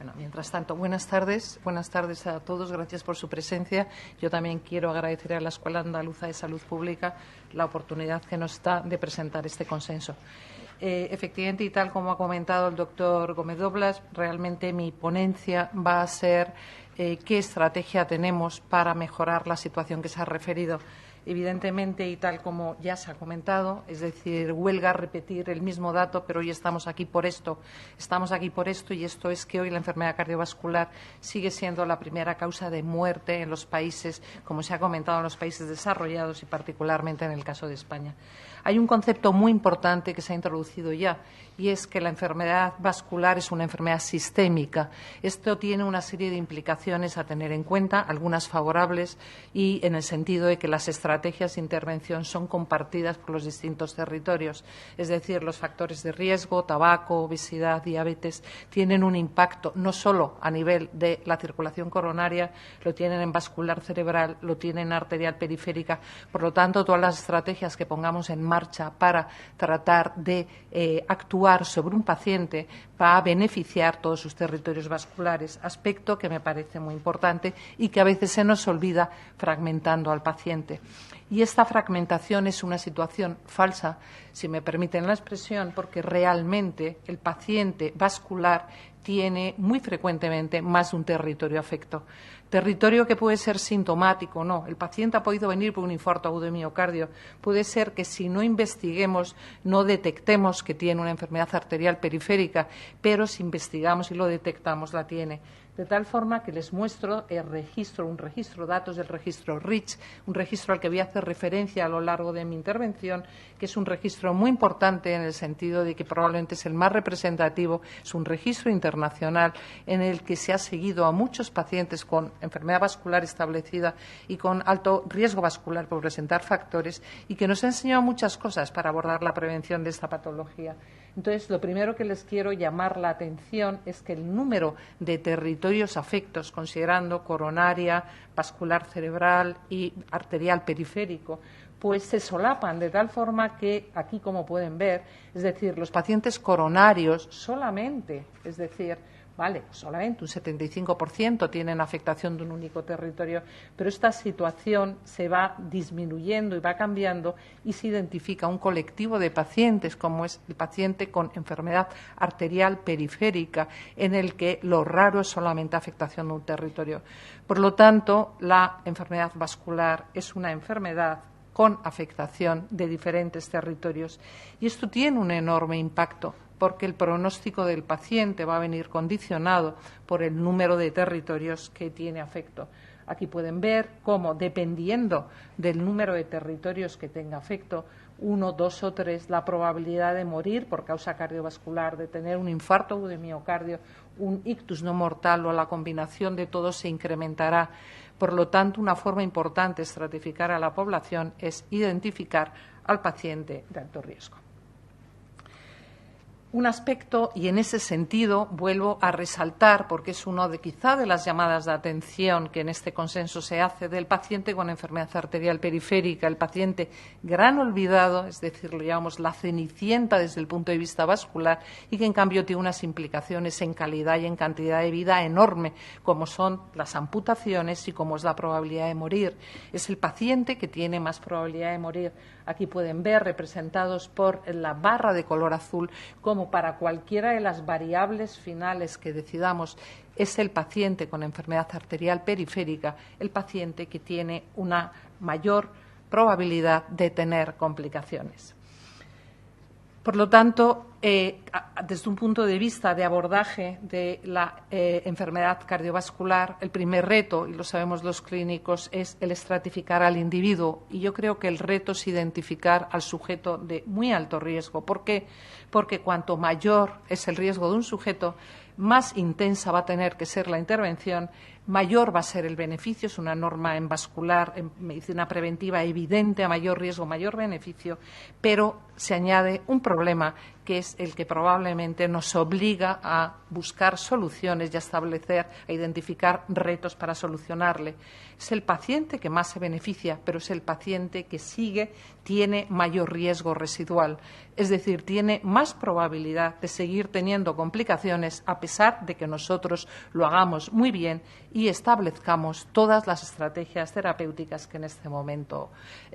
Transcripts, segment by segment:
Bueno, mientras tanto, buenas tardes a todos, gracias por su presencia. Yo también quiero agradecer a la Escuela Andaluza de Salud Pública la oportunidad que nos da de presentar este consenso. Efectivamente, y tal como ha comentado el doctor Gómez Doblas, realmente mi ponencia va a ser qué estrategia tenemos para mejorar la situación que se ha referido. Evidentemente, y tal como ya se ha comentado, es decir, huelga repetir el mismo dato, pero hoy estamos aquí por esto. Estamos aquí por esto, y esto es que hoy la enfermedad cardiovascular sigue siendo la primera causa de muerte en los países, como se ha comentado, en los países desarrollados y particularmente en el caso de España. Hay un concepto muy importante que se ha introducido ya, y es que la enfermedad vascular es una enfermedad sistémica. Esto tiene una serie de implicaciones a tener en cuenta, algunas favorables, y en el sentido de que las estrategias de intervención son compartidas por los distintos territorios. Es decir, los factores de riesgo, tabaco, obesidad, diabetes, tienen un impacto no solo a nivel de la circulación coronaria, lo tienen en vascular cerebral, lo tienen en arterial periférica. Por lo tanto, todas las estrategias que pongamos en marcha para tratar de actuar sobre un paciente va a beneficiar todos sus territorios vasculares, aspecto que me parece muy importante y que a veces se nos olvida fragmentando al paciente. Y esta fragmentación es una situación falsa, si me permiten la expresión, porque realmente el paciente vascular tiene muy frecuentemente más de un territorio afecto. Territorio que puede ser sintomático, no. El paciente ha podido venir por un infarto agudo de miocardio. Puede ser que si no investiguemos, no detectemos que tiene una enfermedad arterial periférica, pero si investigamos y lo detectamos, la tiene. De tal forma que les muestro un registro, datos del registro REACH, un registro al que voy a hacer referencia a lo largo de mi intervención, que es un registro muy importante en el sentido de que probablemente es el más representativo, es un registro internacional en el que se ha seguido a muchos pacientes con enfermedad vascular establecida y con alto riesgo vascular por presentar factores, y que nos ha enseñado muchas cosas para abordar la prevención de esta patología. Entonces, lo primero que les quiero llamar la atención es que el número de territorios afectos, considerando coronaria, vascular cerebral y arterial periférico, pues se solapan de tal forma que aquí, como pueden ver, es decir, los pacientes coronarios solamente, es decir, solamente un 75% tienen afectación de un único territorio, pero esta situación se va disminuyendo y va cambiando y se identifica un colectivo de pacientes, como es el paciente con enfermedad arterial periférica, en el que lo raro es solamente afectación de un territorio. Por lo tanto, la enfermedad vascular es una enfermedad con afectación de diferentes territorios, y esto tiene un enorme impacto, porque el pronóstico del paciente va a venir condicionado por el número de territorios que tiene afecto. Aquí pueden ver cómo, dependiendo del número de territorios que tenga afecto, 1, 2 o 3, la probabilidad de morir por causa cardiovascular, de tener un infarto de miocardio, un ictus no mortal o la combinación de todos se incrementará. Por lo tanto, una forma importante de estratificar a la población es identificar al paciente de alto riesgo. Un aspecto, y en ese sentido vuelvo a resaltar, porque es uno de quizá de las llamadas de atención que en este consenso se hace, del paciente con enfermedad arterial periférica, el paciente gran olvidado, es decir, lo llamamos la cenicienta desde el punto de vista vascular, y que en cambio tiene unas implicaciones en calidad y en cantidad de vida enorme, como son las amputaciones y como es la probabilidad de morir. Es el paciente que tiene más probabilidad de morir. Aquí pueden ver representados por la barra de color azul como para cualquiera de las variables finales que decidamos es el paciente con enfermedad arterial periférica, el paciente que tiene una mayor probabilidad de tener complicaciones. Por lo tanto, desde un punto de vista de abordaje de la enfermedad cardiovascular, el primer reto, y lo sabemos los clínicos, es el estratificar al individuo. Y yo creo que el reto es identificar al sujeto de muy alto riesgo. ¿Por qué? Porque cuanto mayor es el riesgo de un sujeto, más intensa va a tener que ser la intervención, mayor va a ser el beneficio. Es una norma en vascular, en medicina preventiva evidente, a mayor riesgo, mayor beneficio, pero se añade un problema, que es el que probablemente nos obliga a buscar soluciones y a identificar retos para solucionarle. Es el paciente que más se beneficia, pero es el paciente que tiene mayor riesgo residual, es decir, tiene más probabilidad de seguir teniendo complicaciones a pesar de que nosotros lo hagamos muy bien y establezcamos todas las estrategias terapéuticas que en este momento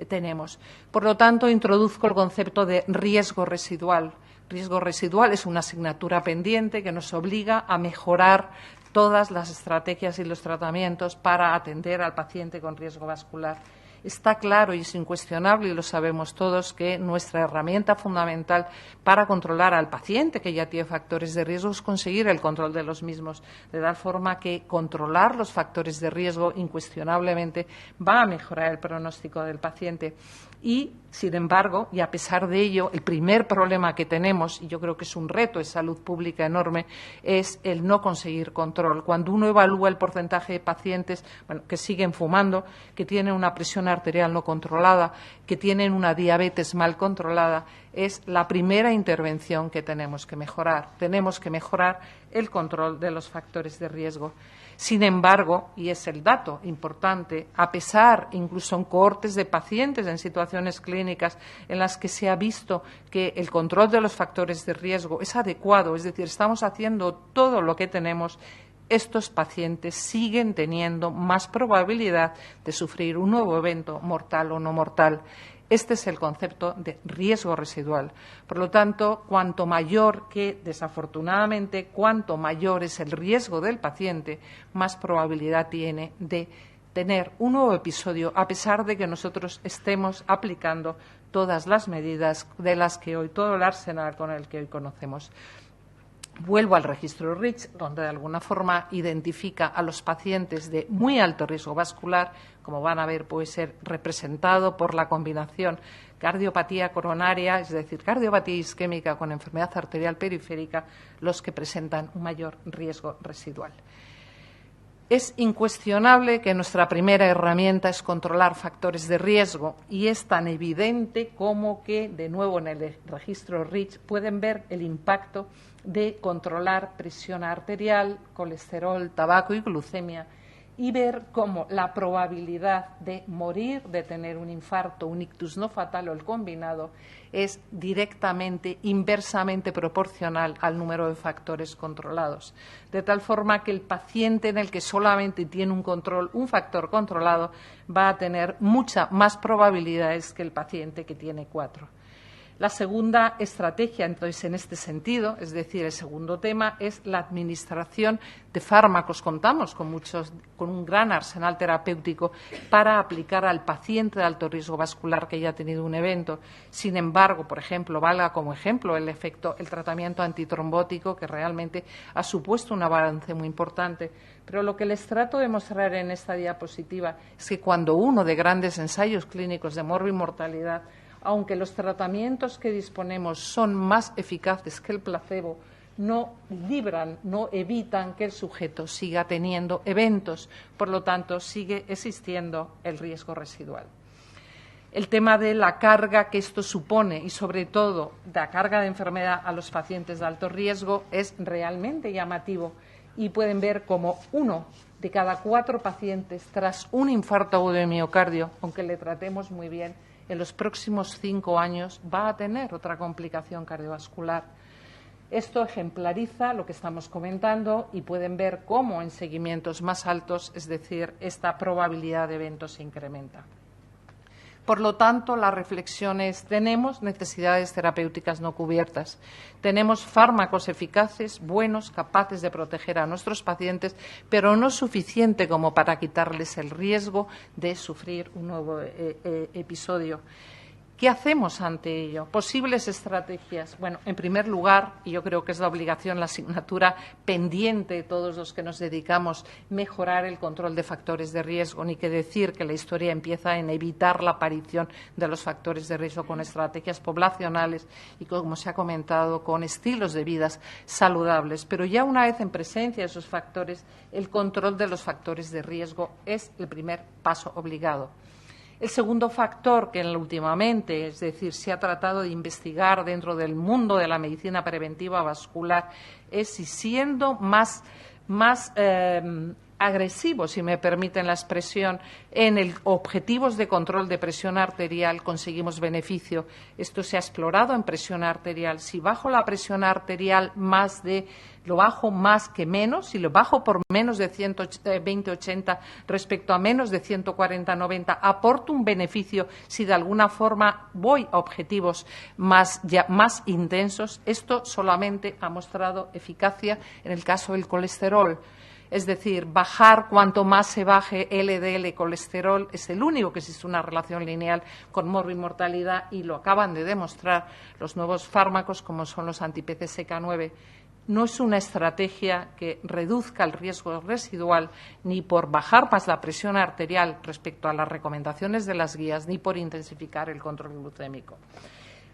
tenemos. Por lo tanto, introduzco el concepto de riesgo residual. Riesgo residual es una asignatura pendiente que nos obliga a mejorar todas las estrategias y los tratamientos para atender al paciente con riesgo vascular. Está claro y es incuestionable, y lo sabemos todos, que nuestra herramienta fundamental para controlar al paciente que ya tiene factores de riesgo es conseguir el control de los mismos, de tal forma que controlar los factores de riesgo incuestionablemente va a mejorar el pronóstico del paciente. Y, sin embargo, y a pesar de ello, el primer problema que tenemos, y yo creo que es un reto de salud pública enorme, es el no conseguir control. Cuando uno evalúa el porcentaje de pacientes que siguen fumando, que tienen una presión arterial no controlada, que tienen una diabetes mal controlada, es la primera intervención que tenemos que mejorar. Tenemos que mejorar el control de los factores de riesgo. Sin embargo, y es el dato importante, a pesar, incluso en cohortes de pacientes en situaciones clínicas en las que se ha visto que el control de los factores de riesgo es adecuado, es decir, estamos haciendo todo lo que tenemos, estos pacientes siguen teniendo más probabilidad de sufrir un nuevo evento mortal o no mortal. Este es el concepto de riesgo residual. Por lo tanto, cuanto mayor desafortunadamente, cuanto mayor es el riesgo del paciente, más probabilidad tiene de tener un nuevo episodio, a pesar de que nosotros estemos aplicando todas las medidas de las que hoy, todo el arsenal con el que hoy conocemos. Vuelvo al registro REACH, donde de alguna forma identifica a los pacientes de muy alto riesgo vascular. Como van a ver, puede ser representado por la combinación cardiopatía coronaria, es decir, cardiopatía isquémica con enfermedad arterial periférica, los que presentan un mayor riesgo residual. Es incuestionable que nuestra primera herramienta es controlar factores de riesgo y es tan evidente como que, de nuevo, en el registro REACH pueden ver el impacto de controlar presión arterial, colesterol, tabaco y glucemia y ver cómo la probabilidad de morir, de tener un infarto, un ictus no fatal o el combinado es directamente, inversamente proporcional al número de factores controlados. De tal forma que el paciente en el que solamente tiene un factor controlado, va a tener muchas más probabilidades que el paciente que tiene 4. La segunda estrategia, entonces, en este sentido, es decir, el segundo tema, es la administración de fármacos. Contamos con un gran arsenal terapéutico para aplicar al paciente de alto riesgo vascular que ya ha tenido un evento. Sin embargo, por ejemplo, valga como ejemplo el tratamiento antitrombótico, que realmente ha supuesto un avance muy importante. Pero lo que les trato de mostrar en esta diapositiva es que cuando uno de grandes ensayos clínicos de morbimortalidad, aunque los tratamientos que disponemos son más eficaces que el placebo, no evitan que el sujeto siga teniendo eventos. Por lo tanto, sigue existiendo el riesgo residual. El tema de la carga que esto supone y, sobre todo, la carga de enfermedad a los pacientes de alto riesgo es realmente llamativo y pueden ver como 1 de cada 4 pacientes tras un infarto agudo de miocardio, aunque le tratemos muy bien, en los próximos 5 años va a tener otra complicación cardiovascular. Esto ejemplariza lo que estamos comentando y pueden ver cómo en seguimientos más altos, es decir, esta probabilidad de eventos se incrementa. Por lo tanto, las reflexiones: tenemos necesidades terapéuticas no cubiertas, tenemos fármacos eficaces, buenos, capaces de proteger a nuestros pacientes, pero no suficiente como para quitarles el riesgo de sufrir un nuevo episodio. ¿Qué hacemos ante ello? Posibles estrategias. Bueno, en primer lugar, y yo creo que es la obligación, la asignatura pendiente de todos los que nos dedicamos, mejorar el control de factores de riesgo. Ni que decir que la historia empieza en evitar la aparición de los factores de riesgo con estrategias poblacionales y, como se ha comentado, con estilos de vida saludables. Pero ya una vez en presencia de esos factores, el control de los factores de riesgo es el primer paso obligado. El segundo factor que últimamente, es decir, se ha tratado de investigar dentro del mundo de la medicina preventiva vascular, es si siendo más agresivo, si me permiten la expresión, en el objetivos de control de presión arterial conseguimos beneficio. Esto se ha explorado en presión arterial. Si bajo la presión arterial lo bajo más que menos, si lo bajo por menos de 120/80 respecto a menos de 140/90, aporto un beneficio si de alguna forma voy a objetivos más intensos. Esto solamente ha mostrado eficacia en el caso del colesterol. Es decir, bajar cuanto más se baje LDL colesterol es el único que existe una relación lineal con morbimortalidad y lo acaban de demostrar los nuevos fármacos como son los anti-PCSK9. No es una estrategia que reduzca el riesgo residual ni por bajar más la presión arterial respecto a las recomendaciones de las guías ni por intensificar el control glucémico.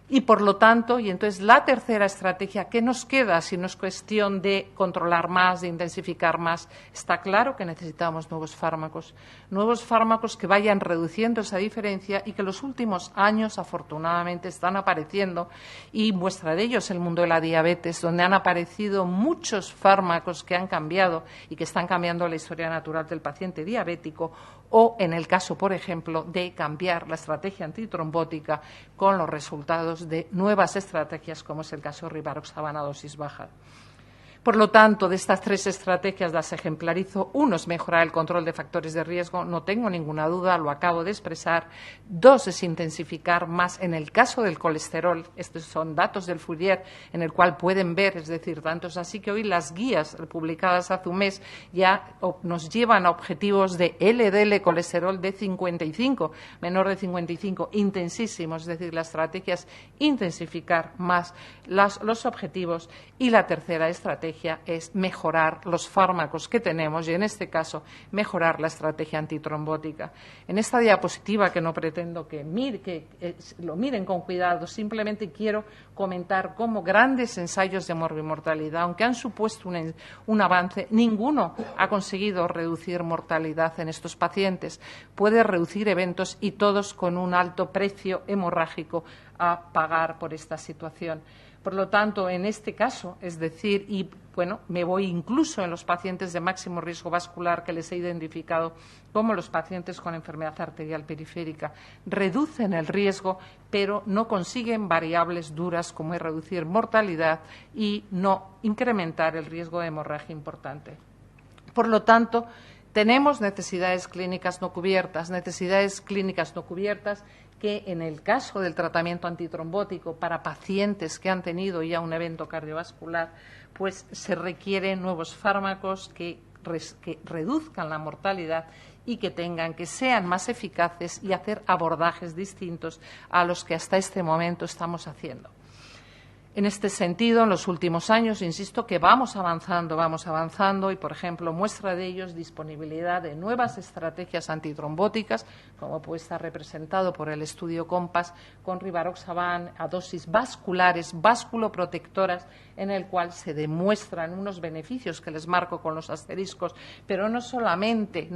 Y, por lo tanto, y entonces la tercera estrategia, ¿qué nos queda si no es cuestión de controlar más, de intensificar más? Está claro que necesitamos nuevos fármacos que vayan reduciendo esa diferencia y que en los últimos años, afortunadamente, están apareciendo, y muestra de ello es el mundo de la diabetes, donde han aparecido muchos fármacos que han cambiado y que están cambiando la historia natural del paciente diabético, o en el caso, por ejemplo, de cambiar la estrategia antitrombótica con los resultados de nuevas estrategias, como es el caso de rivaroxaban a dosis baja. Por lo tanto, de estas tres estrategias las ejemplarizo. Uno es mejorar el control de factores de riesgo, no tengo ninguna duda, lo acabo de expresar. Dos es intensificar más en el caso del colesterol. Estos son datos del Fourier en el cual pueden ver, es decir, tantos así que hoy las guías publicadas hace un mes ya nos llevan a objetivos de LDL colesterol de 55, menor de 55, intensísimos, es decir, la estrategia es intensificar más los objetivos. Y la tercera estrategia es mejorar los fármacos que tenemos y, en este caso, mejorar la estrategia antitrombótica. En esta diapositiva, que no pretendo que lo miren con cuidado, simplemente quiero comentar cómo grandes ensayos de morbimortalidad, aunque han supuesto un avance, ninguno ha conseguido reducir mortalidad en estos pacientes. Puede reducir eventos y todos con un alto precio hemorrágico a pagar por esta situación. Por lo tanto, en este caso, es decir, me voy incluso en los pacientes de máximo riesgo vascular que les he identificado como los pacientes con enfermedad arterial periférica, reducen el riesgo, pero no consiguen variables duras como es reducir mortalidad y no incrementar el riesgo de hemorragia importante. Por lo tanto, tenemos necesidades clínicas no cubiertas que en el caso del tratamiento antitrombótico para pacientes que han tenido ya un evento cardiovascular, pues se requieren nuevos fármacos que reduzcan la mortalidad y que sean más eficaces y hacer abordajes distintos a los que hasta este momento estamos haciendo. En este sentido, en los últimos años, insisto que vamos avanzando y, por ejemplo, muestra de ello es disponibilidad de nuevas estrategias antitrombóticas, como puede estar representado por el estudio COMPASS con rivaroxaban a dosis vasculares, vasculoprotectoras, en el cual se demuestran unos beneficios que les marco con los asteriscos, pero no solamente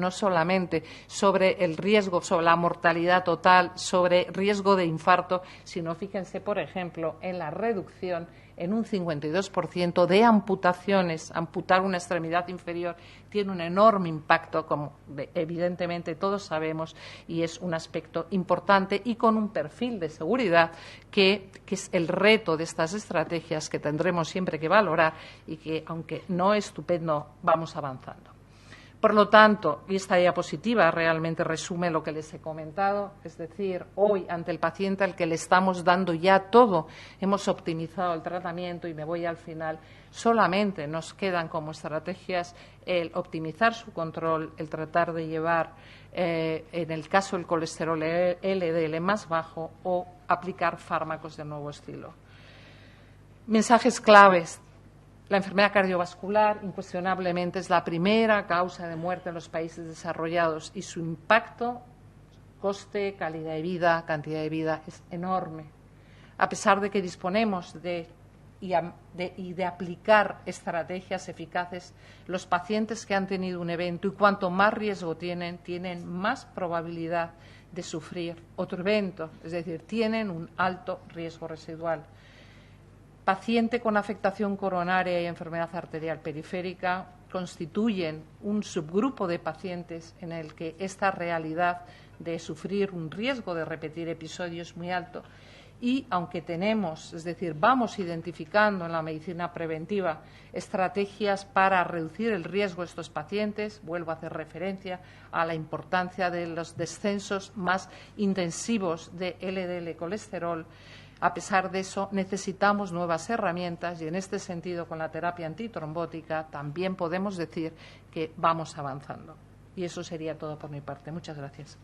sobre el riesgo, sobre la mortalidad total, sobre riesgo de infarto, sino fíjense, por ejemplo, en la reducción en un 52% de amputaciones. Amputar una extremidad inferior tiene un enorme impacto, como evidentemente todos sabemos, y es un aspecto importante y con un perfil de seguridad que es el reto de estas estrategias que tendremos siempre que valorar y que, aunque no es estupendo, vamos avanzando. Por lo tanto, y esta diapositiva realmente resume lo que les he comentado, es decir, hoy ante el paciente al que le estamos dando ya todo, hemos optimizado el tratamiento y me voy al final, solamente nos quedan como estrategias el optimizar su control, el tratar de llevar, en el caso del colesterol LDL más bajo o aplicar fármacos de nuevo estilo. Mensajes claves. La enfermedad cardiovascular, incuestionablemente, es la primera causa de muerte en los países desarrollados y su impacto, coste, calidad de vida, cantidad de vida, es enorme. A pesar de que disponemos de aplicar estrategias eficaces, los pacientes que han tenido un evento y cuanto más riesgo tienen más probabilidad de sufrir otro evento, es decir, tienen un alto riesgo residual. Paciente con afectación coronaria y enfermedad arterial periférica constituyen un subgrupo de pacientes en el que esta realidad de sufrir un riesgo de repetir episodios es muy alto. Y aunque tenemos, es decir, vamos identificando en la medicina preventiva estrategias para reducir el riesgo de estos pacientes, vuelvo a hacer referencia a la importancia de los descensos más intensivos de LDL colesterol. A pesar de eso, necesitamos nuevas herramientas y, en este sentido, con la terapia antitrombótica también podemos decir que vamos avanzando. Y eso sería todo por mi parte. Muchas gracias.